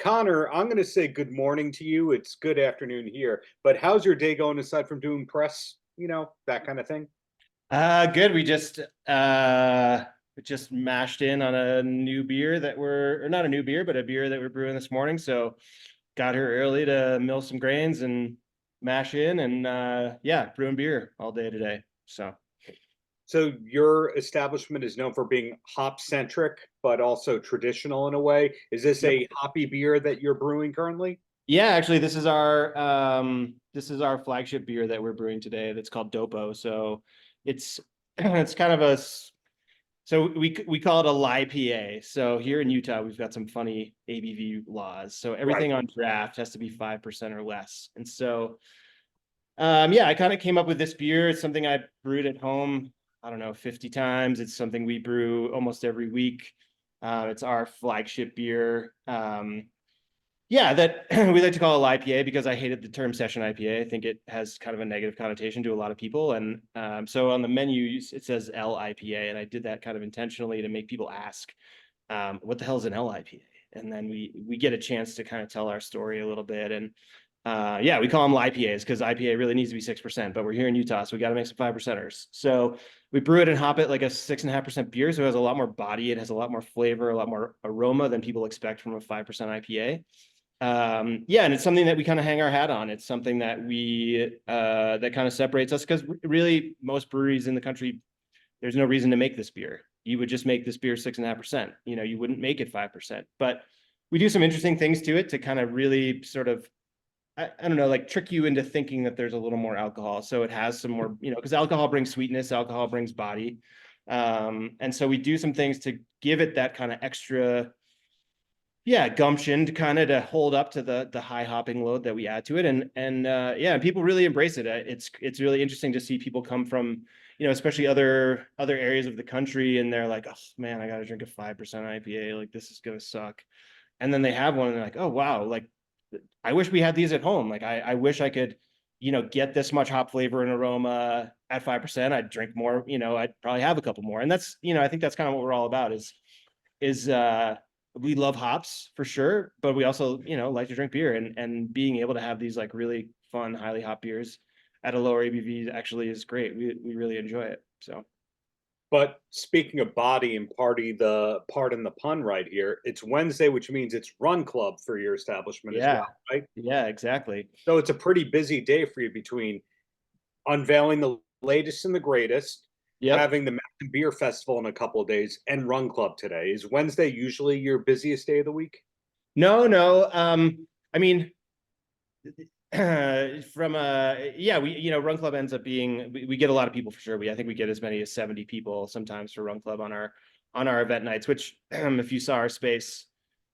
Connor, I'm going to say good morning to you. It's good afternoon here. But how's your day going aside from doing press, that kind of thing? Good. We just mashed in on a new beer or not a new beer, but a beer that we're brewing this morning. So got here early to mill some grains and mash in and yeah, brewing beer all day today. So So your establishment is known for being hop centric, but also traditional in a way. Is this yep. a hoppy beer that you're brewing currently? Yeah, actually this is our flagship beer that we're brewing today that's called Dopo. So it's it's kind of so we call it a LIPA. So here in Utah, we've got some funny ABV laws. So Right. everything on draft has to be 5% or less. And so, yeah, I kind of came up with this beer. It's something I brewed at home, I don't know, 50 times. It's something we brew almost every week. It's our flagship beer. Yeah, that we like to call it IPA because I hated the term session IPA. I think it has kind of a negative connotation to a lot of people. And so on the menu, it says LIPA. And I did that kind of intentionally to make people ask, what the hell is an LIPA? And then we get a chance to kind of tell our story a little bit. And yeah, we call them IPAs because IPA really needs to be 6%, but we're here in Utah, so we got to make some 5%ers. So we brew it and hop it like a 6.5% beer. So it has a lot more body, it has a lot more flavor, a lot more aroma than people expect from a 5% IPA. Yeah, and it's something that we kind of hang our hat on. It's something that that kind of separates us because really most breweries in the country, there's no reason to make this beer. You would just make this beer 6.5%. You wouldn't make it 5%. But we do some interesting things to it to kind of really sort of, I don't know, like trick you into thinking that there's a little more alcohol. So it has some more, because alcohol brings sweetness, alcohol brings body. And so we do some things to give it that kind of extra, yeah, gumption to kind of to hold up to the high hopping load that we add to it. And yeah, people really embrace it. It's really interesting to see people come from, especially other areas of the country, and they're like, oh man, I got to drink a 5% IPA. Like this is gonna suck. And then they have one and they're like, oh wow, like I wish we had these at home. Like I wish I could, get this much hop flavor and aroma at 5%. I'd drink more, I'd probably have a couple more. And that's, I think that's kind of what we're all about is we love hops for sure, but we also, like to drink beer, and being able to have these like really fun, highly hop beers at a lower ABV actually is great. We really enjoy it. So But speaking of body and party, the part in the pun right here, it's Wednesday, which means it's run club for your establishment as well, yeah, right? yeah, exactly. So it's a pretty busy day for you between unveiling the latest and the greatest, Yep. having the Mountain Beer Festival in a couple of days, and Run Club today. Is Wednesday usually your busiest day of the week? No, no. I mean, from yeah, Run Club ends up being we get a lot of people for sure. I think we get as many as 70 people sometimes for Run Club on our event nights, which if you saw our space,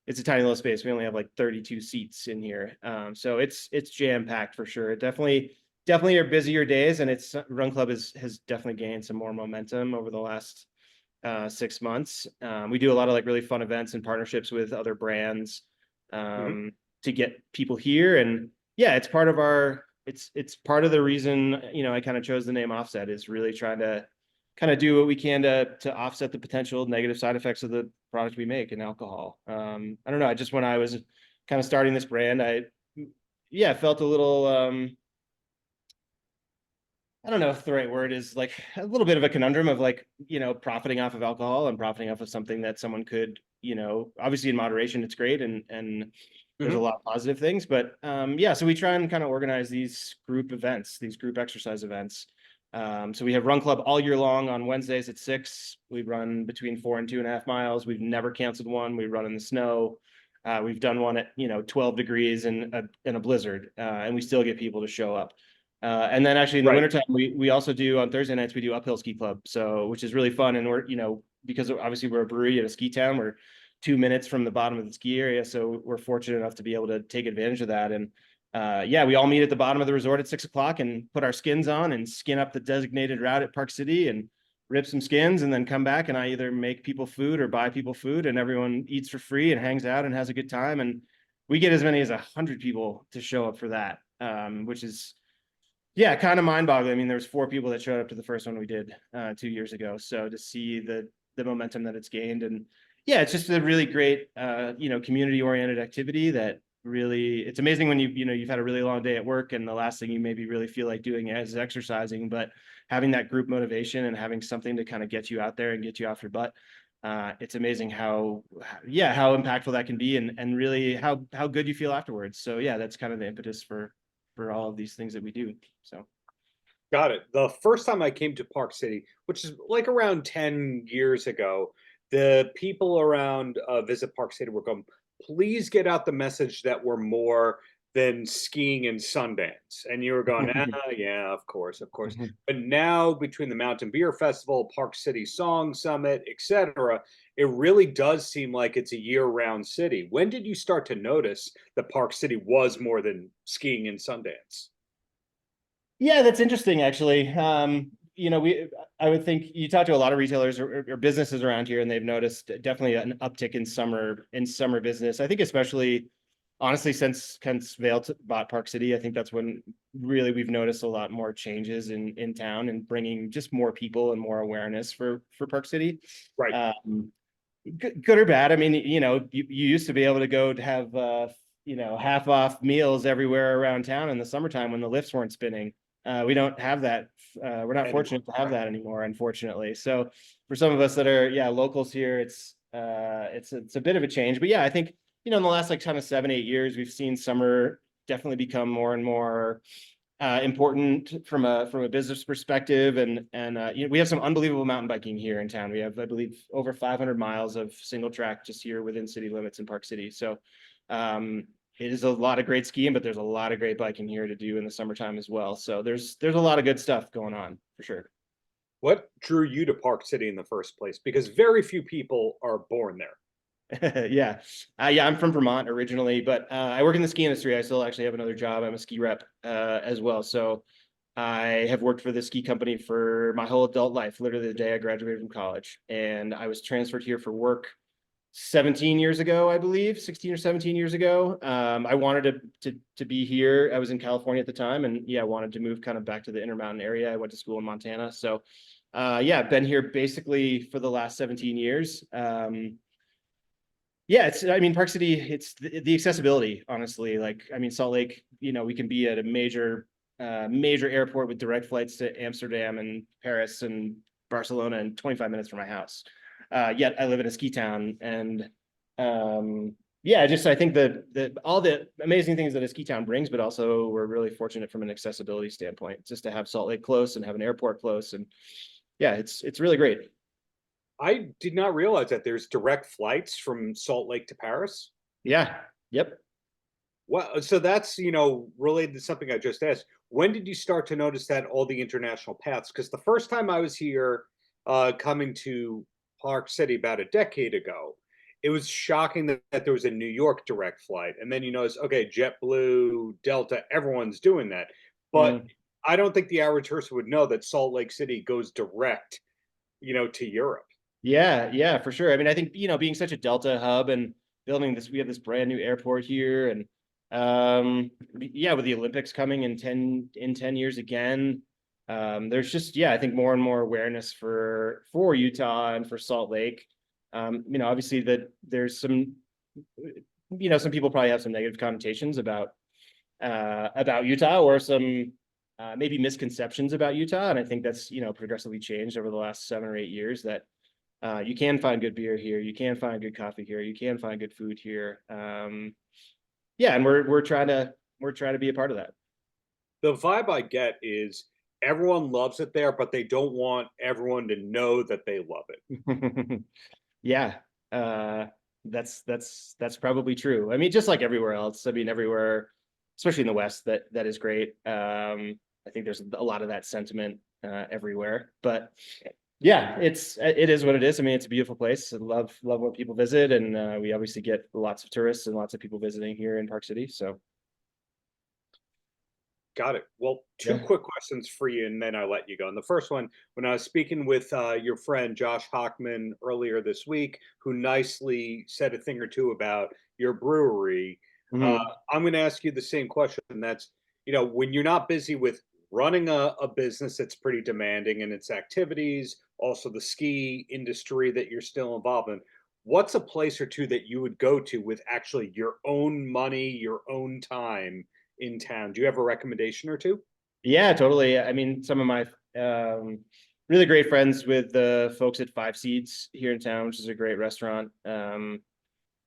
it's a tiny little space. We only have like 32 seats in here. So it's jam packed for sure. Definitely are busier days, and it's Run Club has definitely gained some more momentum over the last 6 months. We do a lot of like really fun events and partnerships with other brands Mhm. to get people here. And yeah, it's part of the reason, I kind of chose the name Offset, is really trying to kind of do what we can to offset the potential negative side effects of the product we make in alcohol. I don't know. When I was kind of starting this brand, yeah, felt a little, I don't know if the right word is, like a little bit of a conundrum of like, profiting off of alcohol and profiting off of something that someone could, obviously in moderation, it's great. And there's a Mhm. lot of positive things, but yeah, so we try and kind of organize these group events, these group exercise events. So we have Run Club all year long on Wednesdays at 6. We run between 4 and 2.5 miles. We've never canceled one. We run in the snow. We've done one at 12 degrees in a blizzard, and we still get people to show up. And then actually in the Right. wintertime, we also do on Thursday nights, we do uphill ski club. So, which is really fun. And we're, because obviously we're a brewery in a ski town, we're 2 minutes from the bottom of the ski area. So we're fortunate enough to be able to take advantage of that. And yeah, we all meet at the bottom of the resort at 6 o'clock and put our skins on and skin up the designated route at Park City and rip some skins, and then come back, and I either make people food or buy people food, and everyone eats for free and hangs out and has a good time. And we get as many as 100 people to show up for that, which is, yeah, kind of mind-boggling. I mean, there was 4 people that showed up to the first one we did 2 years ago. So to see the momentum that it's gained, and yeah, it's just a really great, community oriented activity that really, it's amazing when you've had a really long day at work and the last thing you maybe really feel like doing is exercising, but having that group motivation and having something to kind of get you out there and get you off your butt. It's amazing how impactful that can be, and really how good you feel afterwards. So yeah, that's kind of the impetus for all of these things that we do. So Got it. The first time I came to Park City, which is like around 10 years ago, the people around Visit Park City were going, please get out the message that we're more than skiing and Sundance. And you were going, ah, yeah, of course, of course. But now between the Mountain Beer Festival, Park City Song Summit, etc., it really does seem like it's a year-round city. When did you start to notice that Park City was more than skiing and Sundance? yeah, that's interesting actually. I would think you talk to a lot of retailers or businesses around here, and they've noticed definitely an uptick in summer business. I think especially honestly since Vail bought Park City, I think that's when really we've noticed a lot more changes in town and bringing just more people and more awareness for Park City. Right. Good or bad. I mean, you used to be able to go to have half off meals everywhere around town in the summertime when the lifts weren't spinning. We don't have that. We're not fortunate to have that anymore, unfortunately. So for some of us that are locals here, it's a bit of a change. But yeah, I think in the last like kind of 7-8 years, we've seen summer definitely become more and more important from a business perspective, and we have some unbelievable mountain biking here in town. We have, I believe, over 500 miles of single track just here within city limits in Park City. So it is a lot of great skiing, but there's a lot of great biking here to do in the summertime as well. So there's a lot of good stuff going on for sure. What drew you to Park City in the first place? Because very few people are born there. Yeah. I'm from Vermont originally, but I work in the ski industry. I still actually have another job. I'm a ski rep as well. So I have worked for the ski company for my whole adult life, literally the day I graduated from college. And I was transferred here for work 17 years ago, I believe, 16 or 17 years ago. I wanted to be here. I was in California at the time, and I wanted to move kind of back to the Intermountain area. I went to school in Montana. So I've been here basically for the last 17 years. Park City, it's the accessibility, honestly. Like, I mean, Salt Lake, we can be at a major airport with direct flights to Amsterdam and Paris and Barcelona in 25 minutes from my house. Yet I live in a ski town, and I think that all the amazing things that a ski town brings, but also we're really fortunate from an accessibility standpoint, just to have Salt Lake close and have an airport close, and it's really great. I did not realize that there's direct flights from Salt Lake to Paris. Yeah. Yep. Well, so that's, related to something I just asked. When did you start to notice that all the international paths? Because the first time I was here, coming to Park City about a decade ago, it was shocking that there was a New York direct flight. And then you notice, okay, JetBlue, Delta, everyone's doing that. But I don't think the average person would know that Salt Lake City goes direct, to Europe. Yeah, for sure. I mean, I think, being such a Delta hub and building this, we have this brand new airport here, and with the Olympics coming in 10 years again, there's just, I think more and more awareness for Utah and for Salt Lake. Obviously that there's some people probably have some negative connotations about Utah, or some maybe misconceptions about Utah. And I think that's, progressively changed over the last 7 or 8 years, that you can find good beer here. You can find good coffee here. You can find good food here. And we're trying to be a part of that. The vibe I get is everyone loves it there, but they don't want everyone to know that they love it. Yeah, that's probably true. I mean, just like everywhere else. I mean, everywhere, especially in the West, that is great. I think there's a lot of that sentiment everywhere, but it is what it is. I mean, it's a beautiful place. I love when people visit, and we obviously get lots of tourists and lots of people visiting here in Park City. So, got it. Well, two quick questions for you, and then I'll let you go. And the first one, when I was speaking with your friend Josh Hockman earlier this week, who nicely said a thing or two about your brewery, I'm going to ask you the same question. And that's, when you're not busy with running a business that's pretty demanding in its activities, also the ski industry that you're still involved in, what's a place or two that you would go to with actually your own money, your own time in town? Do you have a recommendation or two? Yeah, totally. I mean, some of my really great friends with the folks at Five Seeds here in town, which is a great restaurant.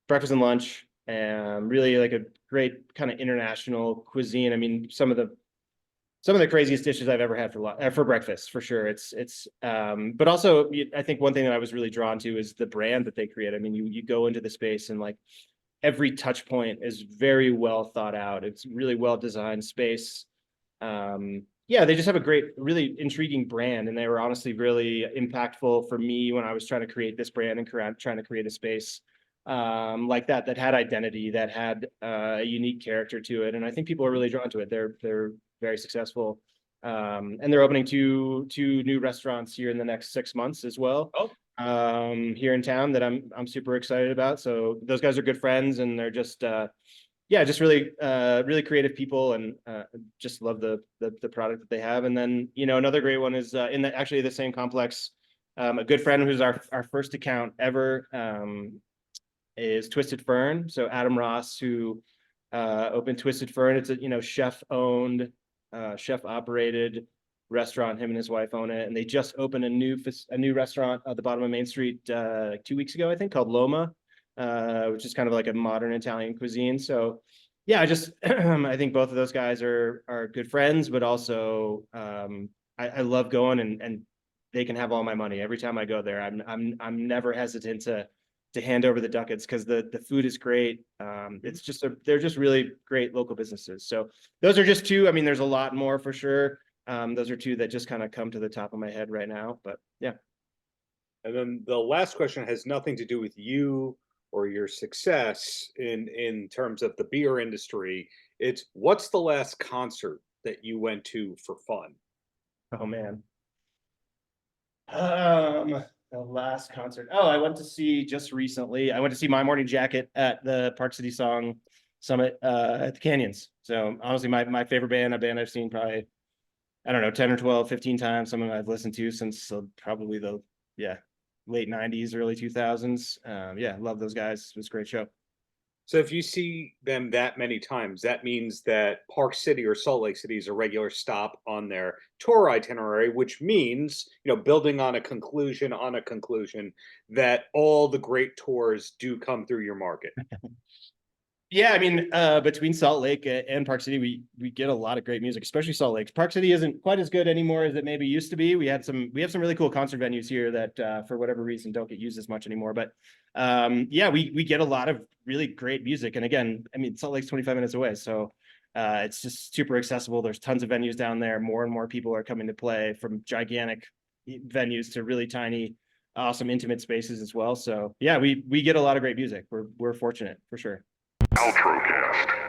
Breakfast and lunch, really like a great kind of international cuisine. I mean, some of the craziest dishes I've ever had for breakfast, for sure. But also I think one thing that I was really drawn to is the brand that they create. I mean, you go into the space and like every touch point is very well thought out. It's really well designed space. Yeah, they just have a great, really intriguing brand, and they were honestly really impactful for me when I was trying to create this brand and trying to create a space like that had identity, that had a unique character to it, and I think people are really drawn to it. They're very successful, and they're opening two new restaurants here in the next 6 months as well. Oh, Here in town that I'm super excited about. So those guys are good friends, and they're just yeah, just really really creative people, and just love the product that they have. And then, you know, another great one is in actually the same complex. A good friend who's our first account ever is Twisted Fern. So Adam Ross, who opened Twisted Fern. It's a, you know, chef owned, chef operated restaurant. Him and his wife own it, and they just opened a new restaurant at the bottom of Main Street like 2 weeks ago, I think, called Loma, which is kind of like a modern Italian cuisine. So yeah, I just I think both of those guys are good friends, but also I love going, and they can have all my money every time I go there. I'm never hesitant to hand over the ducats, because the food is great. It's just they're just really great local businesses. So those are just two. I mean, there's a lot more for sure. Those are two that just kind of come to the top of my head right now. But yeah. and then the last question has nothing to do with you or your success in terms of the beer industry. It's, what's the last concert that you went to for fun? Oh man. The last concert. Oh, I went to see just recently. I went to see My Morning Jacket at the Park City Song Summit at the Canyons. So honestly, my favorite band, a band I've seen probably, I don't know, 10 or 12, 15 times. Someone I've listened to since probably the late 90s, early 2000s. Yeah, love those guys. It was a great show. So if you see them that many times, that means that Park City or Salt Lake City is a regular stop on their tour itinerary, which means, you know, building on a conclusion, that all the great tours do come through your market. Yeah, I mean, between Salt Lake and Park City, we get a lot of great music, especially Salt Lake. Park City isn't quite as good anymore as it maybe used to be. We have some really cool concert venues here that for whatever reason don't get used as much anymore. But yeah, we get a lot of really great music. And again, I mean, Salt Lake's 25 minutes away, so it's just super accessible. There's tons of venues down there. More and more people are coming to play, from gigantic venues to really tiny, awesome, intimate spaces as well. So yeah, we get a lot of great music. We're fortunate for sure. Paltrocast.